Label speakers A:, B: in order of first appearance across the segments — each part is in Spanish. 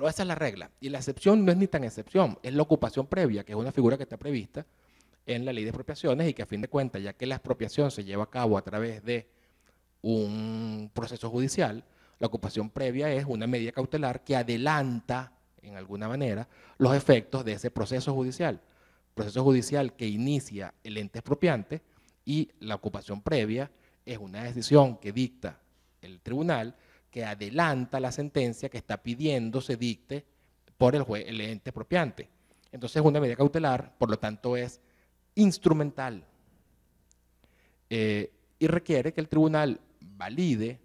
A: Pero esa es la regla. Y la excepción no es ni tan excepción, es la ocupación previa, que es una figura que está prevista en la ley de expropiaciones y que a fin de cuentas, ya que la expropiación se lleva a cabo a través de un proceso judicial, la ocupación previa es una medida cautelar que adelanta, en alguna manera, los efectos de ese proceso judicial que inicia el ente expropiante, y la ocupación previa es una decisión que dicta el tribunal que adelanta la sentencia que está pidiendo se dicte por el ente expropiante. Entonces es una medida cautelar, por lo tanto es instrumental, y requiere que el tribunal valide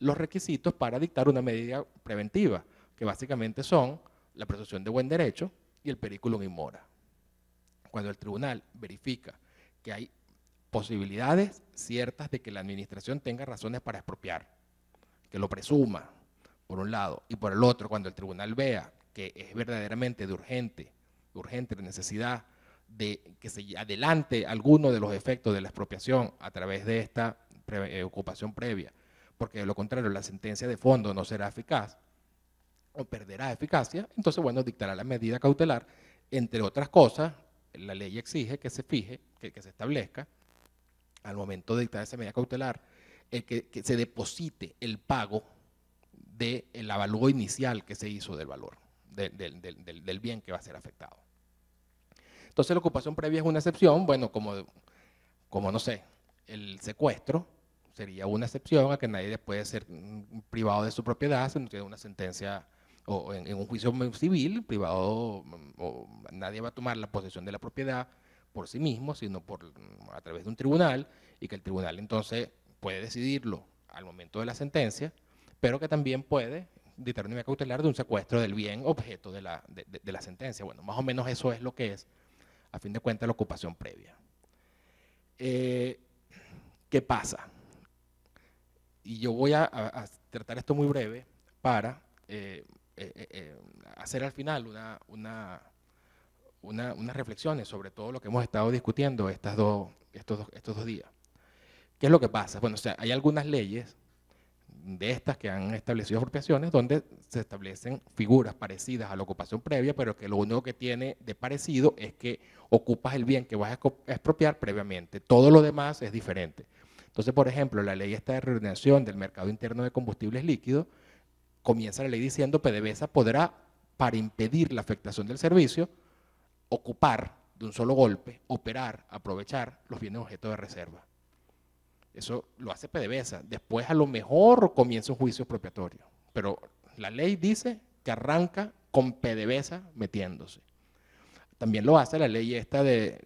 A: los requisitos para dictar una medida preventiva, que básicamente son la presunción de buen derecho y el periculum in mora. Cuando el tribunal verifica que hay posibilidades ciertas de que la administración tenga razones para expropiar, que lo presuma, por un lado, y por el otro, cuando el tribunal vea que es verdaderamente de urgente necesidad de que se adelante alguno de los efectos de la expropiación a través de esta ocupación previa, porque de lo contrario la sentencia de fondo no será eficaz o perderá eficacia, entonces, bueno, dictará la medida cautelar. Entre otras cosas, la ley exige que se fije, que se establezca, al momento de dictar esa medida cautelar, que se deposite el pago del avalúo inicial que se hizo del valor, del bien que va a ser afectado. Entonces la ocupación previa es una excepción, bueno, como no sé, el secuestro sería una excepción a que nadie puede ser privado de su propiedad si no tiene una sentencia o en un juicio civil privado, o nadie va a tomar la posesión de la propiedad por sí mismo, sino a través de un tribunal, y que el tribunal entonces puede decidirlo al momento de la sentencia, pero que también puede dictar una medida cautelar de un secuestro del bien objeto de la sentencia. Bueno, más o menos eso es lo que es, a fin de cuentas, la ocupación previa. ¿Qué pasa? Y yo voy a tratar esto muy breve para hacer al final unas reflexiones sobre todo lo que hemos estado discutiendo estos dos días. ¿Qué es lo que pasa? Bueno, o sea, hay algunas leyes de estas que han establecido expropiaciones donde se establecen figuras parecidas a la ocupación previa, pero que lo único que tiene de parecido es que ocupas el bien que vas a expropiar previamente. Todo lo demás es diferente. Entonces, por ejemplo, la ley esta de reordenación del mercado interno de combustibles líquidos, comienza la ley diciendo PDVSA podrá, para impedir la afectación del servicio, ocupar de un solo golpe, operar, aprovechar los bienes objeto de reserva. Eso lo hace PDVSA. Después a lo mejor comienza un juicio expropiatorio. Pero la ley dice que arranca con PDVSA metiéndose. También lo hace la ley esta de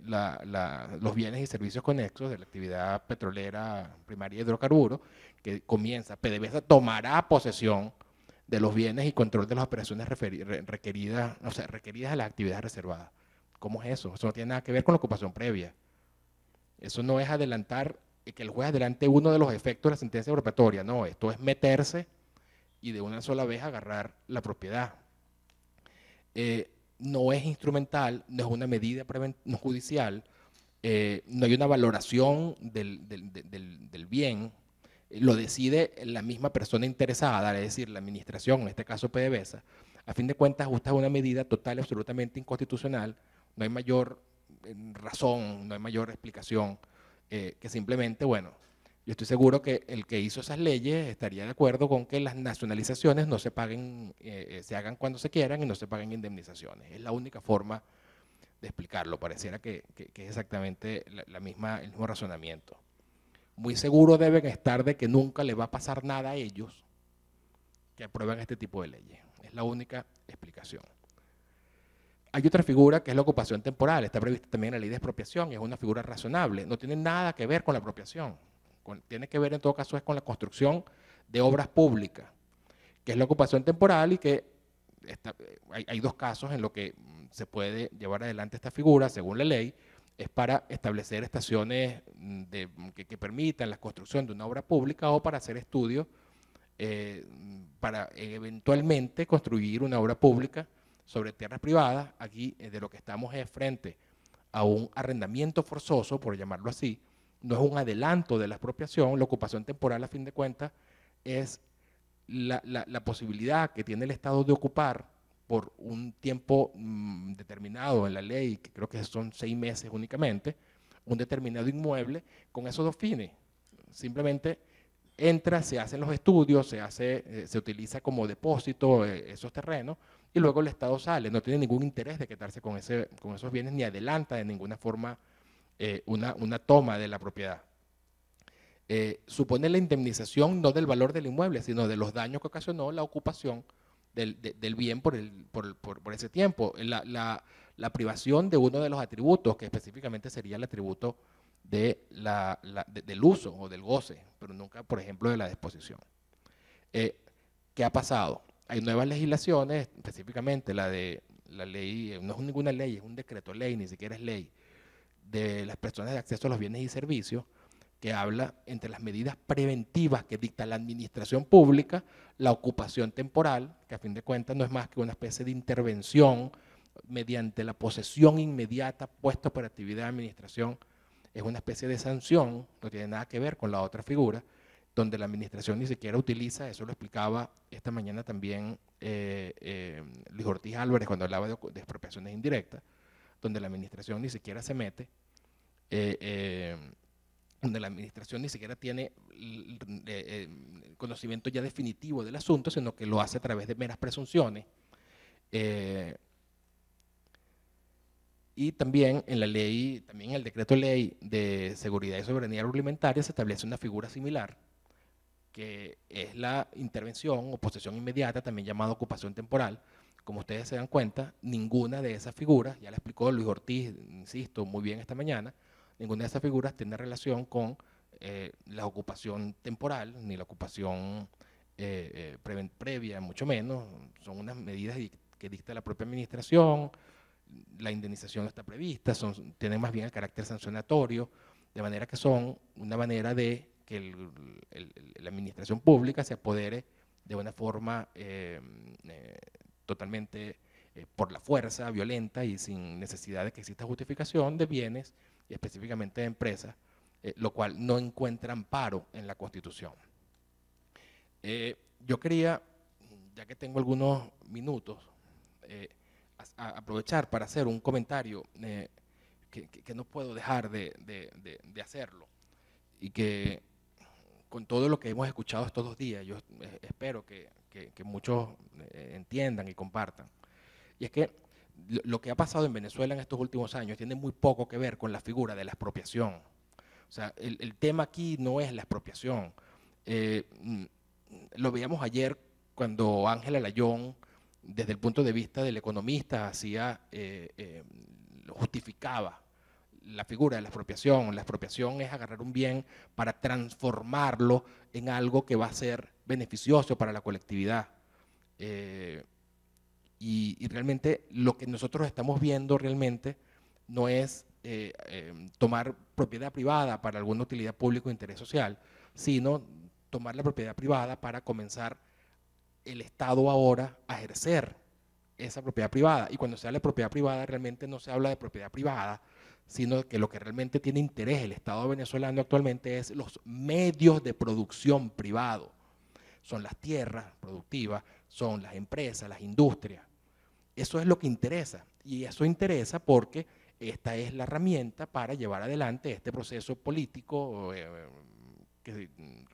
A: los bienes y servicios conexos de la actividad petrolera, primaria y hidrocarburos, que comienza, PDVSA tomará posesión de los bienes y control de las operaciones requeridas a las actividades reservadas. ¿Cómo es eso? Eso no tiene nada que ver con la ocupación previa. Eso no es adelantar, que el juez adelante uno de los efectos de la sentencia expropiatoria. No, esto es meterse y de una sola vez agarrar la propiedad. No es instrumental, no es una medida no judicial, no hay una valoración del bien, lo decide la misma persona interesada, es decir, la administración, en este caso PDVSA. A fin de cuentas, esta es una medida total y absolutamente inconstitucional, no hay mayor razón, no hay mayor explicación, que simplemente, bueno, yo estoy seguro que el que hizo esas leyes estaría de acuerdo con que las nacionalizaciones no se paguen, se hagan cuando se quieran y no se paguen indemnizaciones. Es la única forma de explicarlo. Pareciera que es exactamente el mismo razonamiento. Muy seguro deben estar de que nunca le va a pasar nada a ellos que aprueban este tipo de leyes. Es la única explicación. Hay otra figura que es la ocupación temporal, está prevista también en la ley de expropiación, es una figura razonable, no tiene nada que ver con la expropiación, tiene que ver en todo caso es con la construcción de obras públicas, que es la ocupación temporal, y que hay dos casos en los que se puede llevar adelante esta figura, según la ley, es para establecer estaciones que permitan la construcción de una obra pública o para hacer estudios para eventualmente construir una obra pública sobre tierras privadas. Aquí de lo que estamos es frente a un arrendamiento forzoso, por llamarlo así, no es un adelanto de la expropiación. La ocupación temporal, a fin de cuentas, es la posibilidad que tiene el Estado de ocupar por un tiempo determinado en la ley, que creo que son 6 meses únicamente, un determinado inmueble con esos dos fines. Simplemente entra, se hacen los estudios, se utiliza como depósito esos terrenos y luego el Estado sale, no tiene ningún interés de quedarse con esos bienes ni adelanta de ninguna forma una toma de la propiedad. Supone la indemnización no del valor del inmueble, sino de los daños que ocasionó la ocupación del bien por ese tiempo. La privación de uno de los atributos, que específicamente sería el atributo del uso o del goce, pero nunca, por ejemplo, de la disposición. ¿Qué ha pasado? Hay nuevas legislaciones, específicamente la ley, no es ninguna ley, es un decreto ley, ni siquiera es ley, de las personas de acceso a los bienes y servicios, que habla entre las medidas preventivas que dicta la administración pública, la ocupación temporal, que a fin de cuentas no es más que una especie de intervención mediante la posesión inmediata puesta por actividad de administración, es una especie de sanción, no tiene nada que ver con la otra figura, donde la administración ni siquiera utiliza, eso lo explicaba esta mañana también Luis Ortiz Álvarez cuando hablaba de expropiaciones indirectas, donde la administración ni siquiera se mete, donde la administración ni siquiera tiene conocimiento ya definitivo del asunto, sino que lo hace a través de meras presunciones. Y también en la ley, también en el decreto ley de seguridad y soberanía agroalimentaria se establece una figura similar, que es la intervención o posesión inmediata, también llamada ocupación temporal. Como ustedes se dan cuenta, ninguna de esas figuras, ya la explicó Luis Ortiz, insisto, muy bien esta mañana, ninguna de esas figuras tiene relación con la ocupación temporal, ni la ocupación previa, mucho menos. Son unas medidas que dicta la propia administración, la indemnización no está prevista, tienen más bien el carácter sancionatorio, de manera que son una manera de que la administración pública se apodere de una forma totalmente por la fuerza, violenta y sin necesidad de que exista justificación de bienes, y específicamente de empresas, lo cual no encuentra amparo en la Constitución. Yo quería, ya que tengo algunos minutos, aprovechar para hacer un comentario que no puedo dejar de hacerlo, y que con todo lo que hemos escuchado estos 2 días, yo espero que muchos entiendan y compartan. Y es que lo que ha pasado en Venezuela en estos últimos años tiene muy poco que ver con la figura de la expropiación. O sea, el tema aquí no es la expropiación. Lo veíamos ayer cuando Ángela Layón, desde el punto de vista del economista, justificaba la figura de la expropiación. La expropiación es agarrar un bien para transformarlo en algo que va a ser beneficioso para la colectividad. Y realmente lo que nosotros estamos viendo realmente no es tomar propiedad privada para alguna utilidad pública o interés social, sino tomar la propiedad privada para comenzar el Estado ahora a ejercer esa propiedad privada. Y cuando se habla de propiedad privada, realmente no se habla de propiedad privada, sino que lo que realmente tiene interés el Estado venezolano actualmente es los medios de producción privados. Son las tierras productivas, son las empresas, las industrias. Eso es lo que interesa, y eso interesa porque esta es la herramienta para llevar adelante este proceso político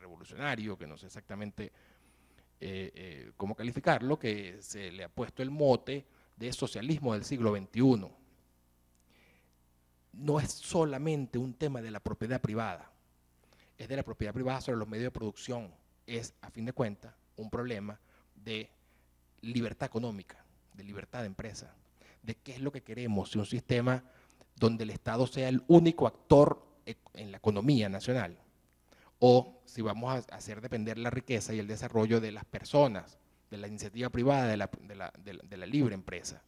A: revolucionario, que no sé exactamente cómo calificarlo, que se le ha puesto el mote de socialismo del siglo XXI. No es solamente un tema de la propiedad privada, es de la propiedad privada sobre los medios de producción, es a fin de cuentas un problema de libertad económica, de libertad de empresa, de qué es lo que queremos, si un sistema donde el Estado sea el único actor en la economía nacional, o si vamos a hacer depender la riqueza y el desarrollo de las personas, de la iniciativa privada, de la libre empresa.